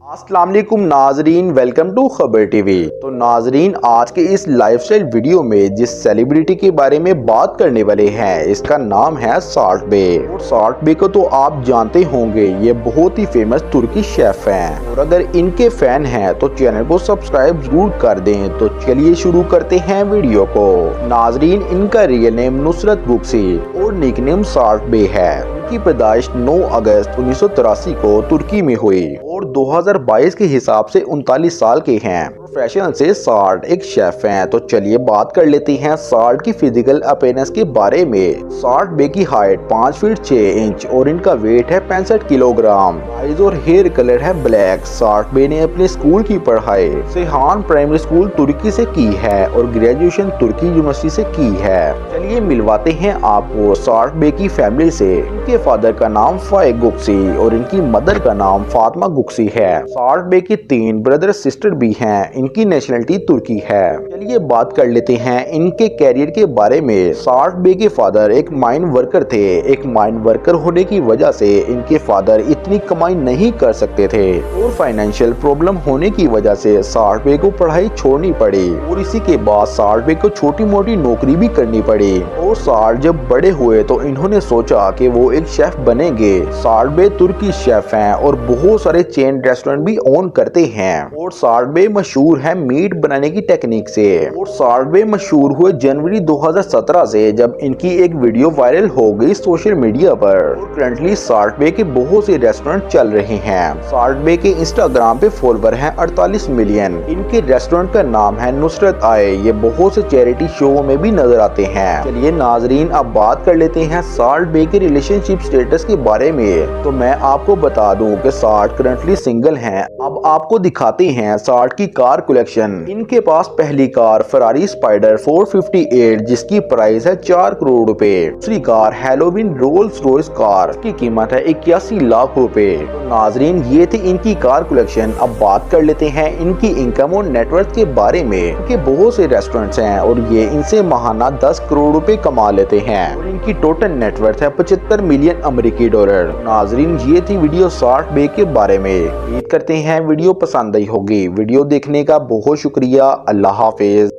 अस्सलाम वालेकुम नाजरीन, वेलकम टू खबर टीवी। तो नाजरीन, आज के इस लाइफस्टाइल वीडियो में जिस सेलिब्रिटी के बारे में बात करने वाले हैं इसका नाम है साल्ट बे। और साल्ट बे को तो आप जानते होंगे, ये बहुत ही फेमस तुर्की शेफ हैं। और अगर इनके फैन हैं तो चैनल को सब्सक्राइब जरूर कर दें। तो चलिए शुरू करते हैं वीडियो को। नाजरीन, इनका रियल नेम नुसरत बुक्सी और निकनेम साल्ट बे है। की पैदाइश 9 अगस्त 1983 को तुर्की में हुई और 2022 के हिसाब से 39 साल के हैं। प्रोफेशन से साल्ट एक शेफ हैं। तो चलिए बात कर लेते हैं साल्ट की फिजिकल अपीयरेंस के बारे में। साल्ट बे की हाइट 5 फीट 6 इंच और इनका वेट है 65 किलोग्राम। आइज और हेयर कलर है ब्लैक। साल्ट बे ने अपने स्कूल की पढ़ाई सेहान प्राइमरी स्कूल तुर्की से की है और ग्रेजुएशन तुर्की यूनिवर्सिटी से की है। चलिए मिलवाते हैं आपको साल्ट बे की फैमिली से। इनके फादर का नाम फाइक गुक्सी और इनकी मदर का नाम फातिमा गुक्सी है। साल्ट बे के 3 ब्रदर सिस्टर भी हैं। इनकी नेशनलिटी तुर्की है। चलिए बात कर लेते हैं इनके कैरियर के बारे में। साल्ट बे के फादर एक माइन वर्कर थे। एक माइन वर्कर होने की वजह से इनके फादर इतनी कमाई नहीं कर सकते थे और फाइनेंशियल प्रॉब्लम होने की वजह से साल्ट बे को पढ़ाई छोड़नी पड़ी और इसी के बाद साल्ट बे को छोटी मोटी नौकरी भी करनी पड़ी। और साल्ट जब बड़े हुए तो इन्होंने सोचा कि वो एक शेफ बनेंगे। साल्ट बे तुर्की शेफ हैं और बहुत सारे चेन रेस्टोरेंट भी ओन करते हैं। और साल्ट बे मशहूर है मीट बनाने की टेक्निक से। और साल्ट बे मशहूर हुए जनवरी 2017 से, जब इनकी एक वीडियो वायरल हो गई सोशल मीडिया पर। और करंटली साल्ट बे के बहुत से रेस्टोरेंट चल रहे हैं। साल्ट बे के इंस्टाग्राम पे फॉलोवर हैं 48 मिलियन। इनके रेस्टोरेंट का नाम है नुसरत आए। ये बहुत से चैरिटी शो में भी नजर आते हैं। चलिए नाजरीन, अब बात कर लेते हैं साल्ट बे के रिलेशनशिप स्टेटस के बारे में। तो मैं आपको बता दूं कि साल्ट करंटली सिंगल हैं। अब आपको दिखाते हैं साल्ट की कार कलेक्शन। इनके पास पहली कार फरारी स्पाइडर 458 जिसकी प्राइस है 4 करोड़ रुपए। दूसरी car Halloween Rolls Royce car की कीमत है 81 लाख रुपए। तो नाजरीन, ये थी इनकी कार कलेक्शन। अब बात कर लेते हैं इनकी इनकम और नेटवर्थ के बारे में। इनके बहुत से रेस्टोरेंट्स हैं और ये इनसे माहाना 10 करोड़ रुपए कमा लेते हैं। और इनकी टोटल नेटवर्थ है 75 मिलियन अमेरिकी डॉलर। नाजरीन, ये थी वीडियो साल्ट बे के बारे में। उम्मीद करते हैं वीडियो पसंद आई होगी। वीडियो देखने का बहुत शुक्रिया। अल्लाह हाफिज।